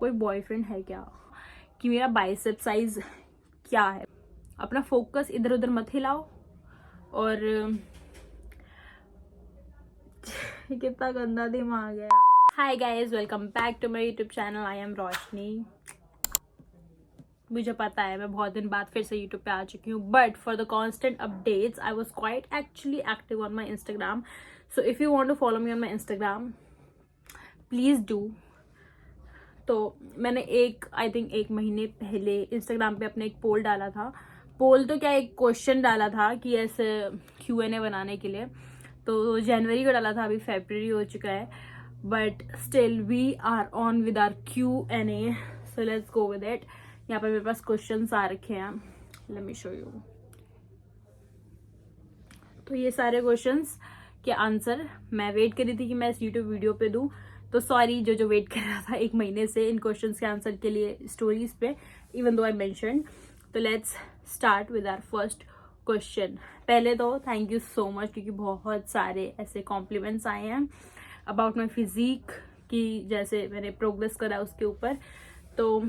कोई बॉयफ्रेंड है क्या, कि मेरा बाइसेप साइज क्या है। अपना फोकस इधर उधर मत हिलाओ। और कितना गंदा दिमाग है। Hi guys, welcome back to my YouTube channel. I am Roshni. मुझे पता है मैं बहुत दिन बाद फिर से यूट्यूब पे आ चुकी हूँ, but for the constant updates I was quite actually active on my Instagram. So if you want to follow me on my Instagram, please do. तो मैंने आई थिंक एक महीने पहले इंस्टाग्राम पे अपने एक पोल डाला था. पोल तो क्या, एक क्वेश्चन डाला था कि ऐसे Q&A बनाने के लिए. तो जनवरी को डाला था, अभी फरवरी हो चुका है, but still we are on with our Q&A. So let's go with it. यहाँ पर मेरे पास क्वेश्चंस आ रखे हैं, लेट मी शो यू. तो ये सारे क्वेश्चंस के आंसर मैं वेट कर रही थी कि मैं इस यूट्यूब वीडियो पे दूं. तो सॉरी जो वेट कर रहा था एक महीने से इन क्वेश्चंस के आंसर के लिए स्टोरीज पे, इवन दो आई मेंशन्ड. तो let's start with our first question. पहले तो थैंक यू सो मच, क्योंकि बहुत सारे ऐसे कॉम्प्लीमेंट्स आए हैं अबाउट माई फिजिक, कि जैसे मैंने प्रोग्रेस करा उसके ऊपर. तो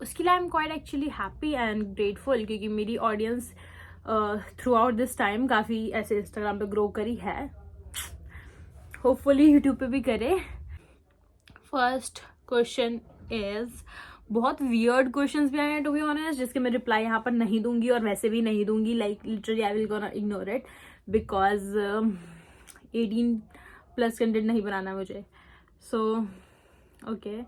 उसके लिए I am quite actually happy and grateful, क्योंकि मेरी audience through out this time काफ़ी ऐसे इंस्टाग्राम पे ग्रो करी है. होपफुली यूट्यूब पे भी करे. फर्स्ट क्वेश्चन इज, बहुत वियर्ड क्वेश्चंस भी आए हैं टू बी ऑनेस्ट, जिसके मैं रिप्लाई यहाँ पर नहीं दूंगी और वैसे भी नहीं दूंगी. Like literally I will gonna ignore it, because 18+ content नहीं बनाना मुझे. सो ओके,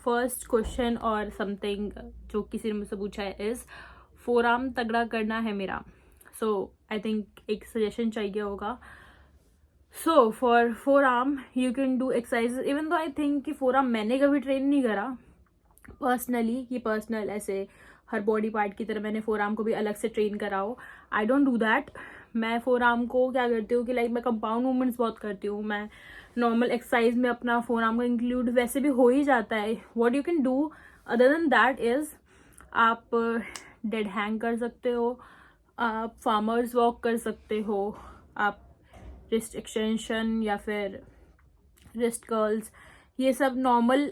फर्स्ट क्वेश्चन और समथिंग जो किसी ने मुझसे पूछा है इज, फोरआर्म तगड़ा करना है मेरा. सो आई थिंक एक सजेशन चाहिए होगा. So for forearm you can do exercises, even though I think कि फोरआर्म मैंने कभी ट्रेन नहीं करा पर्सनली, कि पर्सनल ऐसे हर बॉडी पार्ट की तरह मैंने फोरआर्म को भी अलग से ट्रेन करा हो. I don't do that. मैं फोरआर्म को क्या करती हूँ कि लाइक मैं कंपाउंड मूवमेंट्स बहुत करती हूँ. मैं नॉर्मल एक्सरसाइज में अपना फोरआर्म का इंक्लूड वैसे भी हो ही जाता है. What you can do other than that is, आप डेड हैंग कर सकते हो, आप फार्मर्स वॉक कर सकते हो, आप रिस्ट एक्सटेंशन या फिर रिस्ट कर्ल्स, ये सब नॉर्मल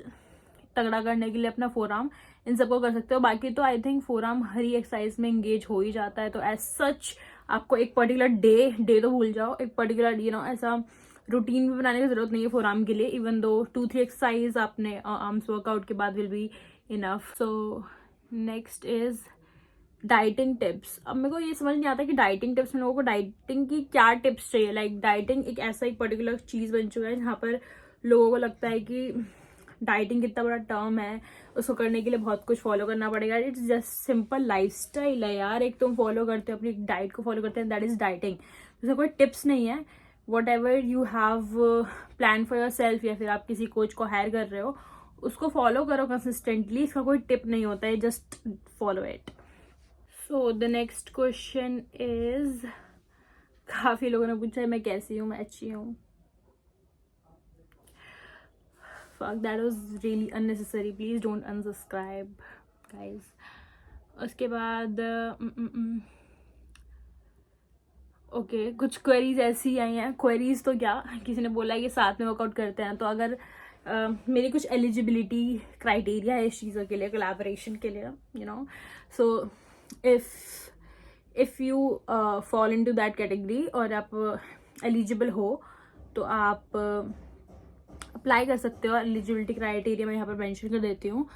तगड़ा करने के लिए अपना फोरआर्म इन सबको कर सकते हो. बाकी तो I think forearm her he exercise में एंगेज हो ही जाता है. तो एज सच आपको एक पर्टिकुलर डे तो भूल जाओ, एक पर्टिकुलर ऐसा रूटीन भी बनाने की जरूरत नहीं है फोरआर्म के लिए. इवन दो 2-3 एक्सरसाइज आपने आर्म्स वर्कआउट के बाद will be enough. So next is dieting tips. अब मेरे को ये समझ नहीं आता कि डाइटिंग टिप्स में लोगों को डाइटिंग की क्या टिप्स चाहिए. लाइक डाइटिंग एक ऐसा ही पर्टिकुलर चीज बन चुका है जहाँ पर लोगों को लगता है कि डाइटिंग कितना बड़ा टर्म है, उसको करने के लिए बहुत कुछ फॉलो करना पड़ेगा. इट्स जस्ट सिंपल लाइफस्टाइल है यार. एक तुम फॉलो करते हो, अपनी डाइट को फॉलो करते हैं, दैट इज डाइटिंग. जैसे कोई टिप्स नहीं है. What ever you have plan for your self, या फिर आप किसी कोच को हायर कर रहे हो, उसको फॉलो करो कंसिस्टेंटली. इसका कोई टिप नहीं होता है, just follow it. So the next question is, काफी लोगों ने पूछा है मैं कैसी हूँ. मैं अच्छी हूँ. Fuck, that was really unnecessary. Please don't unsubscribe, guys. उसके बाद ओके, कुछ क्वेरीज ऐसी आई हैं. क्वेरीज तो क्या, किसी ने बोला है कि साथ में वर्कआउट करते हैं, तो अगर मेरी कुछ एलिजिबिलिटी क्राइटेरिया है इस चीज़ों के लिए, कोलैबोरेशन के लिए, सो if you fall into that category और आप एलिजिबल हो, तो आप अप्लाई कर सकते हो. एलिजिबिलिटी क्राइटेरिया मैं यहाँ पर मेंशन कर देती हूँ.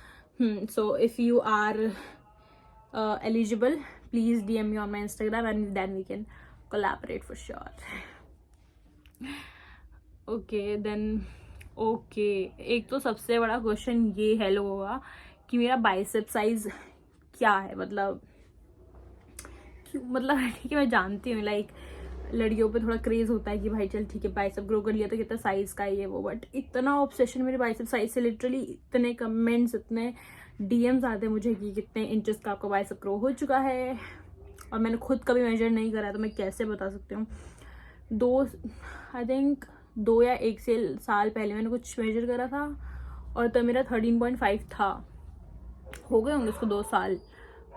So if you are eligible, please DM me on my Instagram and then we can collaborate for sure. Okay, then एक तो सबसे बड़ा क्वेश्चन ये है लोगों का कि मेरा बाइसेप साइज क्या है. मतलब ठीक है, मैं जानती हूँ लाइक लड़कियों पे थोड़ा क्रेज होता है कि भाई चल ठीक है बाइसेप ग्रो कर लिया तो कितना साइज का है ये वो, बट इतना ऑब्सेशन मेरे बाइसेप साइज से, लिटरली इतने कमेंट्स, इतने DMs आते हैं मुझे कि कितने इंचेस का आपका बाइसेप ग्रो हो चुका है. और मैंने खुद कभी मेजर नहीं करा, तो मैं कैसे बता सकती हूँ. आई थिंक 2 या 1 साल पहले मैंने कुछ मेजर करा था, और तब मेरा 13.5 था. हो गए होंगे उसको 2 साल.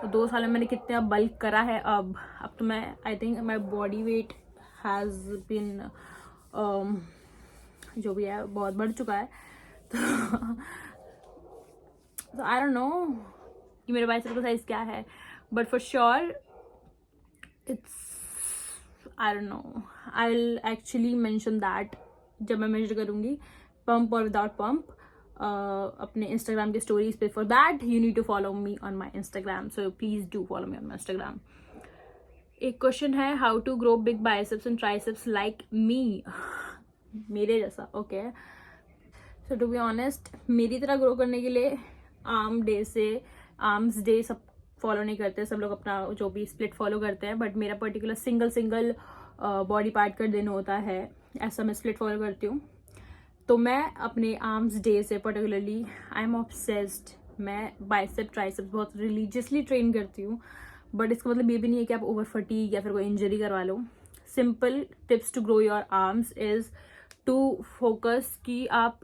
तो 2 साल में मैंने कितना बल्क करा है. अब तो मैं I think my body weight has been जो भी है बहुत बढ़ चुका है. तो आई डोंट नो कि मेरे बाइसेप्स का साइज क्या है, but for sure it's, I don't know, I will actually mention that जब मैं मेजर करूंगी पंप और विदाउट पंप अपने इंस्टाग्राम के स्टोरीज पे. For that you need to follow me on my Instagram, so please do follow me on my Instagram. एक question है, how to grow big biceps and triceps like me. मेरे जैसा. Okay, so to be honest, मेरी तरह grow करने के लिए arms day सब फॉलो नहीं करते, सब लोग अपना जो भी स्प्लिट फॉलो करते हैं, बट मेरा पर्टिकुलर सिंगल बॉडी पार्ट का दिन होता है, ऐसा मैं स्प्लिट फॉलो करती हूँ. तो मैं अपने आर्म्स डे से पर्टिकुलरली आई एम ऑब्सेस्ड. मैं बाइसेप ट्राइसेप्स बहुत रिलीजियसली ट्रेन करती हूँ, बट इसका मतलब ये भी नहीं है कि आप ओवर फटीग या फिर कोई इंजरी करवा लो. Simple tips to grow your arms is to focus कि आप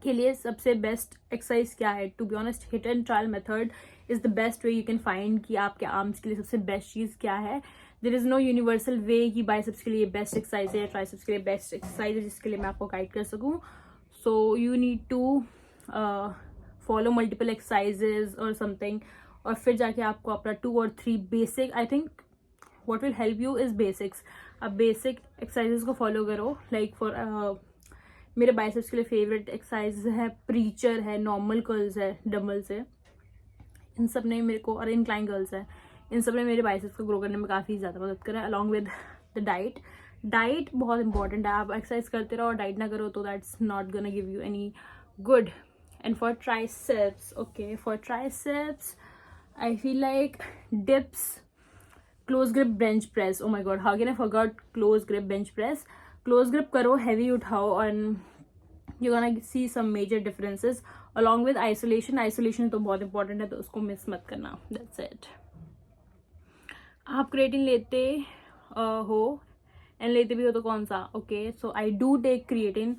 के लिए सबसे बेस्ट एक्सरसाइज क्या है. To be honest, hit and trial method is the best way you can find कि आपके आर्म्स के लिए सबसे बेस्ट चीज क्या है. देयर इज नो यूनिवर्सल वे कि बाइसेप्स के लिए बेस्ट एक्सरसाइज है या ट्राइसेप्स के लिए बेस्ट एक्सरसाइज है जिसके लिए मैं आपको गाइड कर सकूं. So you need to follow multiple exercises और समथिंग, और फिर जाके आपको अपना 2 or 3 basic, I think what will help you is basics. आप बेसिक एक्सरसाइजेज को फॉलो करो. लाइक फॉर मेरे बाइसेप्स के लिए फेवरेट एक्सरसाइज है प्रीचर है, नॉर्मल कर्ल्स है डम्बल से. इन सब ने मेरे को, और इंक्लाइन कर्ल्स है, इन सब ने मेरे बाइसेप्स को ग्रो करने में काफ़ी ज़्यादा मदद करा, along with the diet. Diet बहुत इंपॉर्टेंट है. आप एक्सरसाइज करते रहो और डाइट ना करो तो that's not gonna give you any good. And for triceps, okay, for triceps I feel like dips, close grip bench press. Oh my god, how can I forget close grip bench press? Close grip करो, heavy उठाओ, and you're gonna see some major differences. Along with isolation. Isolation तो बहुत important है, तो उसको miss मत करना. That's it. आप क्रिएटिन लेते हो एंड लेते भी हो तो कौन सा? Okay, so I do take creatine.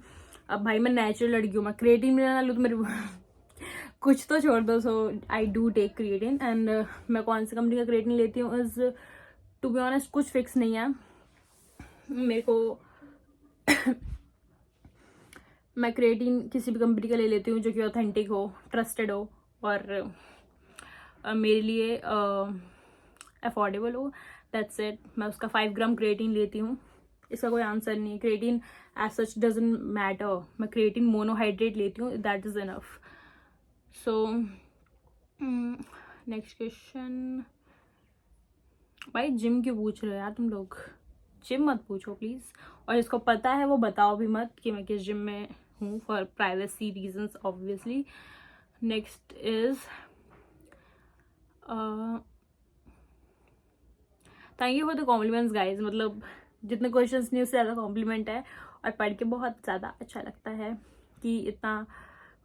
अब भाई मैं नेचुरल लड़की हूँ, मैं क्रिएटिन भी ना लूँ तो मेरे कुछ तो छोड़ दो. So I do take creatine. And मैं कौन सी कंपनी का क्रिएटिन लेती हूँ इज, टू बी ऑनेस्ट, कुछ फिक्स नहीं है मेरे को. मैं क्रिएटिन किसी भी कंपनी का ले लेती हूँ जो कि ऑथेंटिक हो, ट्रस्टेड हो, और मेरे लिए अफोर्डेबल हो. That's it. मैं उसका 5 ग्राम क्रिएटिन लेती हूँ. इसका कोई आंसर नहीं है. Creatine as such doesn't matter. मैं क्रिएटिन मोनोहाइड्रेट लेती हूँ, that is enough. So next question. भाई जिम क्यों पूछ रहे हो यार तुम लोग? जिम मत पूछो प्लीज. और जिसको पता है वो बताओ भी मत कि मैं किस जिम में हूँ, for privacy reasons obviously. Next is, thank you for the compliments guys. मतलब जितने क्वेश्चंस नहीं उससे ज़्यादा कॉम्प्लीमेंट है, और पढ़ के बहुत ज़्यादा अच्छा लगता है कि इतना,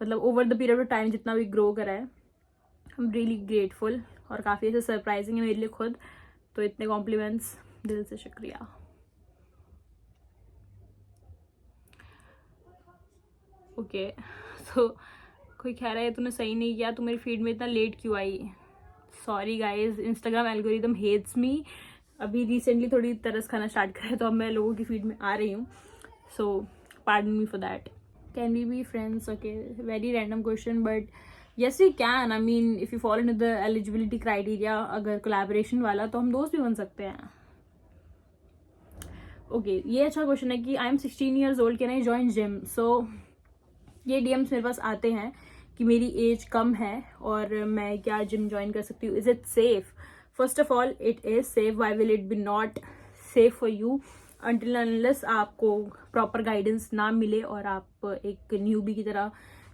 मतलब over the period of time जितना भी ग्रो करा है. आई एम रियली ग्रेटफुल, और काफ़ी ऐसे सरप्राइजिंग है मेरे लिए खुद. तो इतने कॉम्प्लीमेंट्स, दिल से शुक्रिया. ओके, सो कोई कह रहा है तूने सही नहीं किया, तू मेरी फीड में इतना लेट क्यों आई. Sorry guys, Instagram algorithm hates me. अभी रिसेंटली थोड़ी तरस खाना स्टार्ट करा है तो अब मैं लोगों की फीड में आ रही हूँ. So pardon me for that. Can we be friends? Okay, very random question, but yes we can. I mean if you fall into the eligibility criteria, अगर collaboration वाला, तो हम दोस्त भी बन सकते हैं. ओके, ये अच्छा क्वेश्चन है कि I am 16 years old, can I join gym. सो ये DMs मेरे पास आते हैं कि मेरी एज कम है और मैं क्या जिम ज्वाइन कर सकती हूँ. Is it safe? First of all it is safe. Why will it be not safe for you until unless आपको प्रॉपर गाइडेंस ना मिले और आप एक न्यूबी की तरह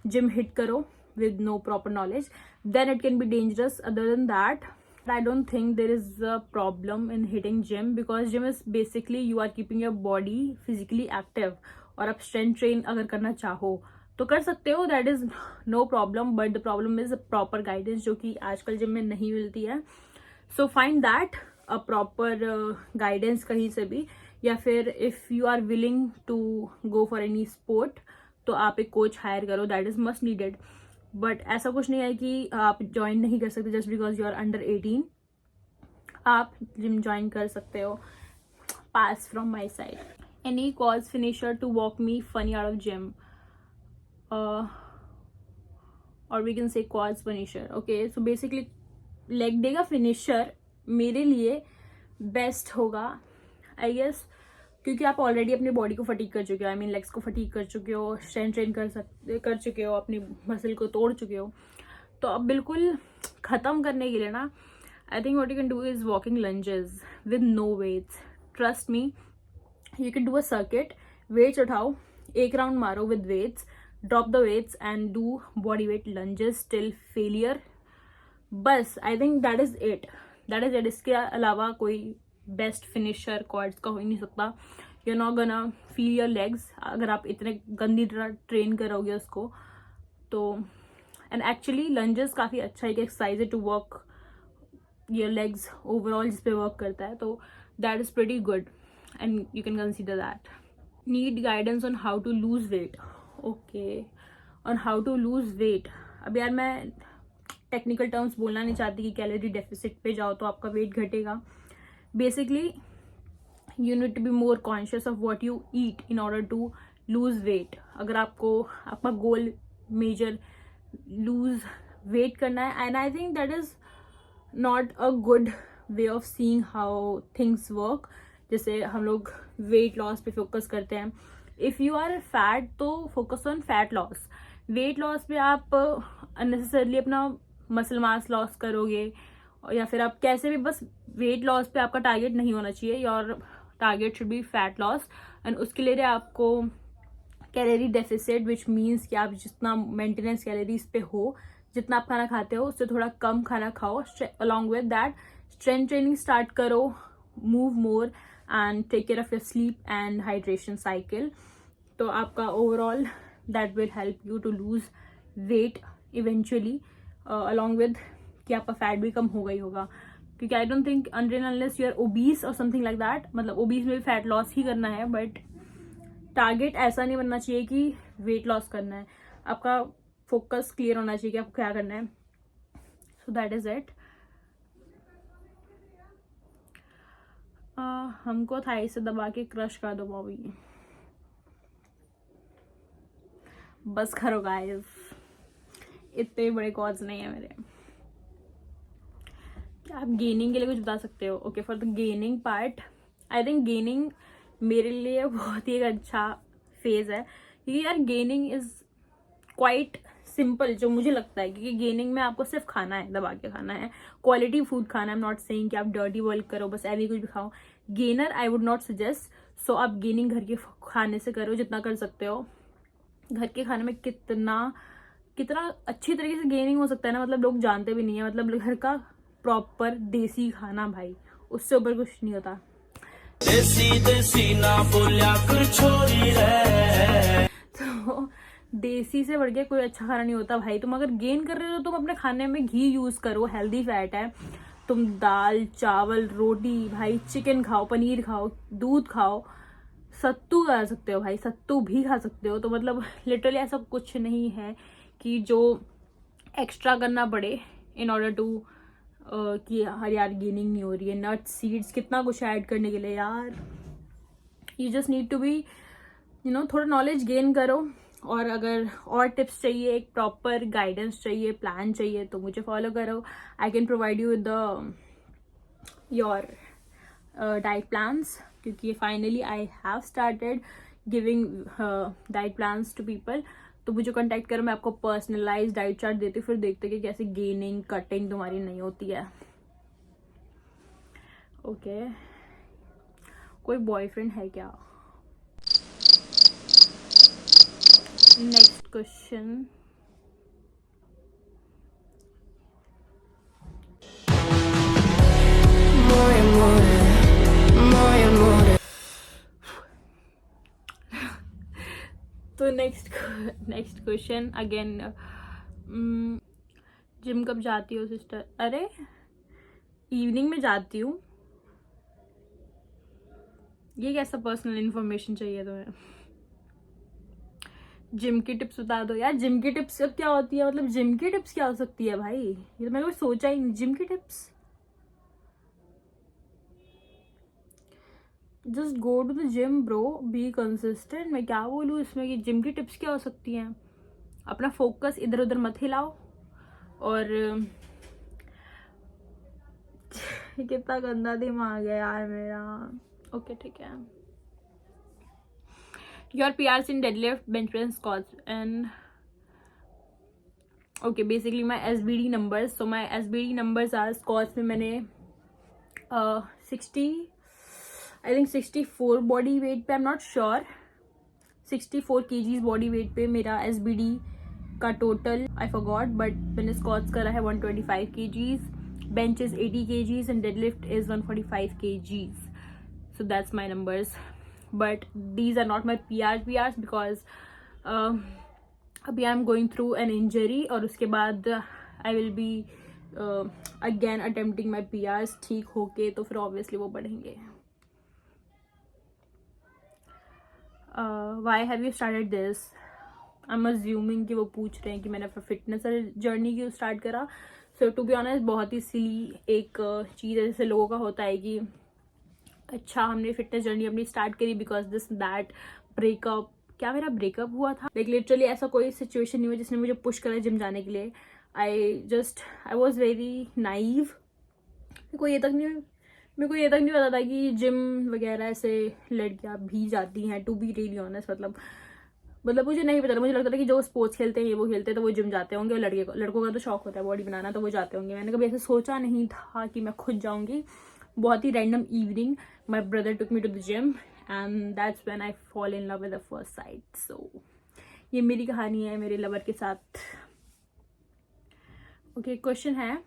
जिम हिट करो with no proper knowledge, then it can be dangerous. Other than that, I don't think there is a problem in hitting gym, because gym is basically you are keeping your body physically active. और आप strength train अगर करना चाहो तो कर सकते हो, that is no problem. But the problem is proper guidance, जो कि आजकल जिम में नहीं मिलती है. So find that a proper guidance कहीं से भी, या फिर if you are willing to go for any sport तो आप एक कोच हायर करो, that is must needed. But ऐसा कुछ नहीं है कि आप ज्वाइन नहीं कर सकते just because you are under 18. आप जिम ज्वाइन कर सकते हो. Pass from my side. Any cause finisher to walk me funny out of gym? और we can say quads finisher. Okay, so basically leg day का finisher मेरे लिए best होगा I guess, क्योंकि आप ऑलरेडी अपनी बॉडी को फटीक कर चुके हो. आई मीन लेग्स को फटीक कर चुके हो, स्ट्रेंथ ट्रेन कर चुके हो, अपनी मसल को तोड़ चुके हो. तो अब बिल्कुल ख़त्म करने के लिए ना, I think what you can do is walking lunges with no weights. Trust me, you can do a circuit. Weights उठाओ, एक राउंड मारो with weights, drop the weights and do body weight lunges till failure. बस I think that is it. इसके अलावा कोई best finisher quartz का हो ही नहीं सकता. You not gonna feel your legs अगर आप इतने गंदी तरह ट्रेन करोगे उसको. तो एंड एक्चुअली लंजेस काफ़ी अच्छा एक एक्सरसाइज है to work your legs overall, जिस पे वर्क करता है. तो that is pretty good and you can consider that. Need guidance on how to lose weight. Okay, on how to lose weight. अब यार मैं टेक्निकल टर्म्स बोलना नहीं चाहती कि कैलोरी डेफिसिट पे जाओ तो आपका वेट घटेगा. Basically you need to be more conscious of what you eat in order to lose weight. अगर आपको आपका गोल मेजर लूज वेट करना है, and I think that is not a good way of seeing how things work. जैसे हम लोग weight loss पे focus करते हैं. इफ़ यू आर फैट तो focus on fat loss. Weight loss पे आप अननेसेसरली अपना मसल मास लॉस करोगे, या फिर आप कैसे भी, बस वेट लॉस पे आपका टारगेट नहीं होना चाहिए. Your target should be fat loss. And उसके लिए आपको कैलोरी डेफिसिट, विच मीन्स कि आप जितना मेंटेनेंस कैलोरीज पे हो, जितना आप खाना खाते हो उससे थोड़ा कम खाना खाओ. Along with that strength training start करो, move more and take care of your sleep and hydration cycle. तो आपका overall that will help you to lose weight eventually, along with कि आपका फैट भी कम होगा ही होगा. क्योंकि I don't think until unless you are obese और समथिंग लाइक दैट, मतलब ओबीस में भी फैट लॉस ही करना है, बट टारगेट ऐसा नहीं बनना चाहिए कि वेट लॉस करना है. आपका फोकस क्लियर होना चाहिए कि आपको क्या करना है. So that is it. हमको थाई से दबा के क्रश कर दो बॉबी. बस करो गाइस, इतने बड़े कॉज नहीं है मेरे. क्या आप गेनिंग के लिए कुछ बता सकते हो? Okay, for the gaining part, I think gaining मेरे लिए बहुत ही एक अच्छा फेज है. क्योंकि यार गेनिंग इज क्वाइट सिंपल, जो मुझे लगता है. क्योंकि गेनिंग में आपको सिर्फ खाना है, दबा के खाना है, क्वालिटी फूड खाना है. आई एम नॉट सेइंग कि आप डर्टी वर्क करो, बस ऐसे कुछ भी खाओ. Gainer I would not suggest. So आप गेनिंग घर के खाने से करो जितना कर सकते हो. घर के खाने में कितना अच्छी तरीके से गेनिंग हो सकता है ना, मतलब लोग जानते भी नहीं है. मतलब घर का प्रॉपर देसी खाना भाई, उससे ऊपर कुछ नहीं होता. देसी ना बोलिया कर छोरी रे. तो देसी से बढ़ के कोई अच्छा खाना नहीं होता भाई. तुम अगर गेन कर रहे हो तो तुम अपने खाने में घी यूज करो, हेल्दी फैट है. तुम दाल चावल रोटी भाई, चिकन खाओ, पनीर खाओ, दूध खाओ, सत्तू खा सकते हो भाई, सत्तू भी खा सकते हो. तो मतलब लिटरली ऐसा कुछ नहीं है कि जो एक्स्ट्रा करना पड़े इन ऑर्डर टू कि यार गेनिंग नहीं हो रही है. नट्स सीड्स कितना कुछ ऐड करने के लिए यार. You just need to be थोड़ा नॉलेज गेन करो. और अगर और टिप्स चाहिए, एक प्रॉपर गाइडेंस चाहिए, प्लान चाहिए, तो मुझे फॉलो करो. I can provide you with your diet plans. क्योंकि finally I have started giving diet plans to people. तो मुझे कांटेक्ट करो, मैं आपको पर्सनलाइज डाइट चार्ट देती हूँ, फिर देखते कि कैसे गेनिंग कटिंग तुम्हारी नहीं होती है. ओके, कोई बॉयफ्रेंड है क्या? Next question. तो नेक्स्ट क्वेश्चन अगेन. जिम कब जाती हो सिस्टर? अरे इवनिंग में जाती हूँ. ये कैसा पर्सनल इन्फॉर्मेशन चाहिए तुम्हें? जिम की टिप्स बता दो यार. जिम की टिप्स क्या होती है? मतलब जिम की टिप्स क्या हो सकती है भाई? ये तो मैंने कुछ सोचा ही नहीं. जिम की tips, just go to the gym bro, be consistent. मैं क्या बोलूँ इसमें कि जिम की टिप्स क्या हो सकती हैं? अपना फोकस इधर उधर मत हिलाओ। और कितना गंदा दिमाग है यार मेरा। ओके ठीक है। Your PRs in deadlift, bench press, squats and okay basically my SBD numbers. So my SBD numbers are squats में मैंने 64 बॉडी वेट पे, I am not sure, 64 kgs body weight पे मेरा SBD का टोटल आई फॉरगॉट, बट मैंने squats करा है 125 kgs, bench is 80 kgs and deadlift is 145 kgs. So that's my numbers, but these are not my PRs because अभी I am going through an injury और उसके बाद I will be again attempting my PRs ठीक होके, तो फिर obviously वो बढ़ेंगे. Why have you started this? I am assuming कि वो पूछ रहे हैं कि मैंने अपना फिटनेस जर्नी क्यों स्टार्ट करा. सो टू बी ऑनेस्ट बहुत ही सिली एक चीज़ है, जैसे लोगों का होता है कि अच्छा हमने फिटनेस जर्नी अपनी स्टार्ट करी बिकॉज दिस दैट ब्रेकअप. क्या मेरा ब्रेकअप हुआ था? लाइक लिटरली ऐसा कोई सिचुएशन नहीं हुआ जिसने मुझे पुश करा जिम जाने के लिए. I was very naive. मेरे को ये तक नहीं पता था कि जिम वगैरह ऐसे लड़कियां भी जाती हैं, टू बी रियली ऑनेस्ट. मतलब मुझे नहीं पता था. मुझे लगता था कि जो स्पोर्ट्स खेलते हैं ये वो खेलते हैं तो वो जिम जाते होंगे, और लड़कों का तो शौक होता है बॉडी बनाना तो वो जाते होंगे. मैंने कभी ऐसे सोचा नहीं था कि मैं खुद जाऊंगी. बहुत ही random evening my brother took me to the gym and that's when I fall in love with the first sight. So ये मेरी कहानी है मेरे लवर के साथ. Okay, question है,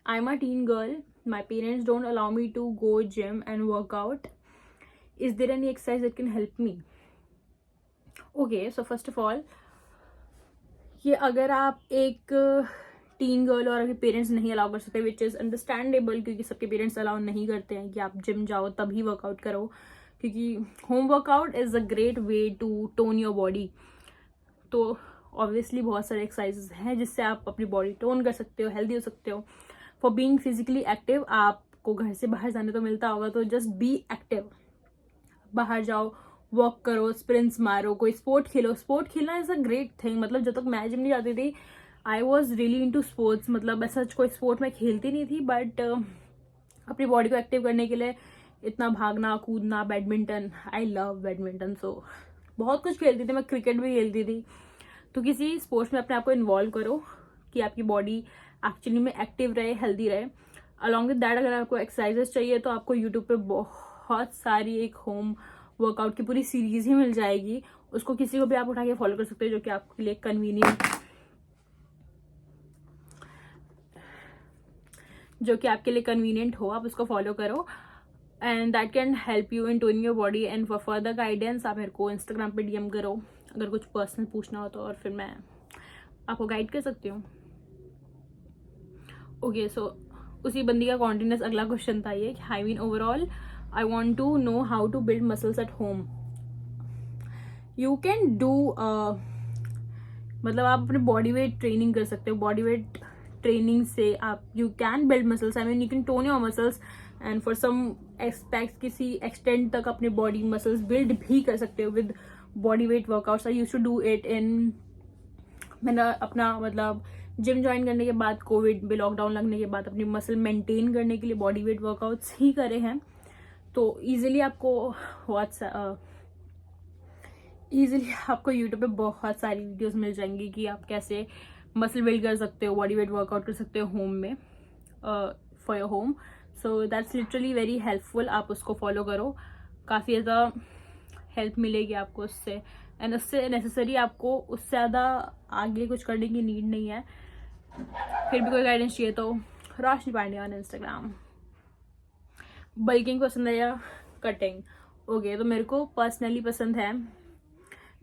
I'm a teen girl. My parents don't allow me to go gym and work out. Is there any exercise that can help me? Okay, so first of all, ये अगर आप एक tin girl और अगर parents नहीं allow कर सकते, which is understandable क्योंकि सबके पेरेंट्स अलाउ नहीं करते हैं कि आप जिम जाओ तभी वर्कआउट करो, क्योंकि home workout is a great way to tone your body. तो ऑब्वियसली बहुत सारे एक्सरसाइजेज हैं जिससे आप अपनी बॉडी टोन कर सकते हो, हेल्दी हो सकते हो. फॉर बीइंग फिजिकली एक्टिव आपको घर से बाहर जाने तो मिलता होगा, तो जस्ट बी एक्टिव. बाहर जाओ, वॉक करो, स्प्रिंट्स मारो, कोई स्पोर्ट खेलो. स्पोर्ट खेलना इज़ अ ग्रेट थिंग. मतलब जब तक मैं जिम नहीं जाती थी I was really into sports. मतलब ऐसा कोई स्पोर्ट मैं खेलती नहीं थी, बट अपनी बॉडी को एक्टिव करने के लिए इतना भागना कूदना, बैडमिंटन, आई लव बैडमिंटन. सो बहुत कुछ खेलती थी मैं, क्रिकेट भी खेलती थी. तो किसी स्पोर्ट्स में अपने आप को इन्वॉल्व करो कि आपकी बॉडी एक्चुअली में एक्टिव रहे, हेल्दी रहे. अलॉन्ग विद दैट अगर आपको एक्सरसाइजेस चाहिए तो आपको यूट्यूब पे बहुत सारी एक होम वर्कआउट की पूरी सीरीज ही मिल जाएगी. उसको किसी को भी आप उठा के फॉलो कर सकते हो जो कि आपके लिए कन्वीनियंट हो. आप उसको फॉलो करो and that can help you in toning your body. And for further guidance आप मेरे को इंस्टाग्राम पे DM करो अगर कुछ पर्सनल पूछना हो तो, और फिर मैं आपको गाइड कर सकती हूँ. ओके, सो उसी बंदी का कॉन्टिन्यूस अगला क्वेश्चन था ये, I mean overall I want to know how to build muscles at home. You can do मतलब आप अपने बॉडी वेट ट्रेनिंग कर सकते हो. बॉडी वेट ट्रेनिंग से आप you can build muscles. I mean you can tone your muscles and for some expect किसी extent तक अपने बॉडी मसल्स बिल्ड भी कर सकते हो with body weight workouts. I used to do it in, मैंने अपना मतलब जिम ज्वाइन करने के बाद, कोविड में लॉकडाउन लगने के बाद अपनी मसल मेंटेन करने के लिए बॉडी वेट वर्कआउट्स ही करे हैं. तो ईजिली आपको यूट्यूब पे बहुत सारी वीडियोस मिल जाएंगी कि आप कैसे मसल बिल्ड कर सकते हो, बॉडी वेट वर्कआउट कर सकते हो होम में for your home. So that's literally very helpful. आप उसको फॉलो करो, काफ़ी ज़्यादा हेल्प मिलेगी आपको उससे. एंड उससे नेसेसरी आपको उससे ज़्यादा आगे कुछ करने की नीड नहीं है. फिर भी कोई गाइडेंस चाहिए तो रोशनी पांड्या ऑन इंस्टाग्राम. बल्किंग पसंद है या कटिंग? ओके, तो मेरे को पर्सनली पसंद है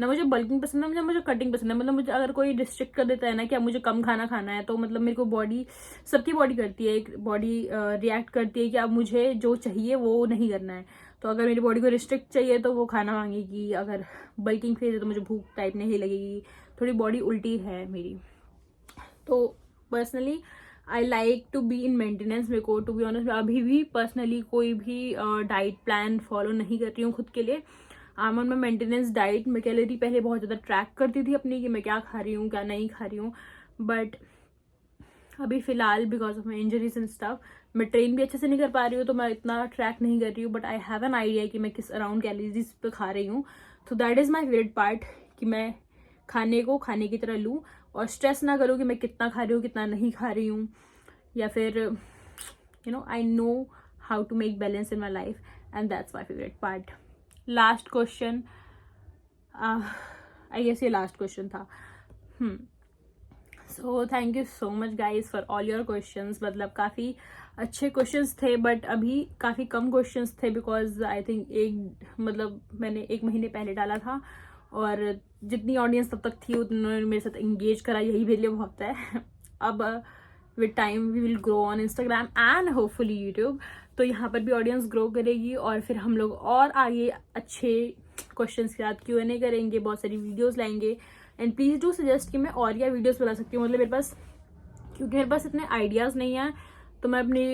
ना, मुझे बल्किंग पसंद है, मुझे कटिंग पसंद है. मतलब मुझे अगर कोई रिस्ट्रिक्ट कर देता है ना कि अब मुझे कम खाना है, तो मतलब मेरे को बॉडी, सबकी बॉडी करती है, एक बॉडी रिएक्ट करती है कि अब मुझे जो चाहिए वो नहीं करना है. तो अगर मेरी बॉडी को रिस्ट्रिक्ट चाहिए तो वो खाना मांगेगी. अगर बल्किंग फेज है तो मुझे भूख टाइप नहीं लगेगी. थोड़ी बॉडी उल्टी है मेरी. तो personally I like to be in maintenance. मेरे को टू बी ऑनेस्ट अभी भी पर्सनली कोई भी डाइट प्लान फॉलो नहीं कर रही हूँ खुद के लिए. I am on my maintenance diet. मैं कैलोरी पहले बहुत ज़्यादा ट्रैक करती थी अपनी कि मैं क्या खा रही हूँ क्या नहीं खा रही हूँ, बट अभी फ़िलहाल because of my injuries and stuff मैं ट्रेन भी अच्छे से नहीं कर पा रही हूँ, तो मैं इतना ट्रैक नहीं कर रही हूँ, but I have an idea कि मैं किस अराउंड कैलोरीज पे खा रही हूँ। तो that is my favourite part कि मैं खाने को खाने की तरह लूँ और स्ट्रेस ना करूँ कि मैं कितना खा रही हूँ कितना नहीं खा रही हूँ, या फिर I know how to make balance in my life and that's my favourite part. Last question, I guess ये लास्ट क्वेश्चन था। So thank you so much guys for all your questions. मतलब काफ़ी अच्छे क्वेश्चंस थे, but अभी काफ़ी कम questions थे बिकॉज आई थिंक मैंने 1 महीने पहले डाला था और जितनी ऑडियंस तब तक थी उन्होंने मेरे साथ इंगेज करा, यही मेरे लिए बहुत है। अब with time we will grow on Instagram and hopefully YouTube, तो यहाँ पर भी ऑडियंस ग्रो करेगी और फिर हम लोग और आगे अच्छे क्वेश्चंस के साथ Q&A करेंगे, बहुत सारी वीडियोस लाएंगे। एंड प्लीज़ डू सजेस्ट कि मैं और क्या वीडियोस बना सकती हूँ, मतलब मेरे पास, क्योंकि मेरे पास इतने आइडियाज़ नहीं हैं तो मैं अपनी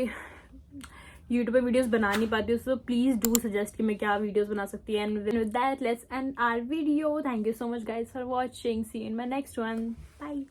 यूट्यूब पे वीडियोस बना नहीं पाती हूँ। सो प्लीज़ डू सजेस्ट कि मैं क्या वीडियोस बना सकती हूँ। And with that let's end our video. Thank you so much guys for watching. See you in my next one. Bye.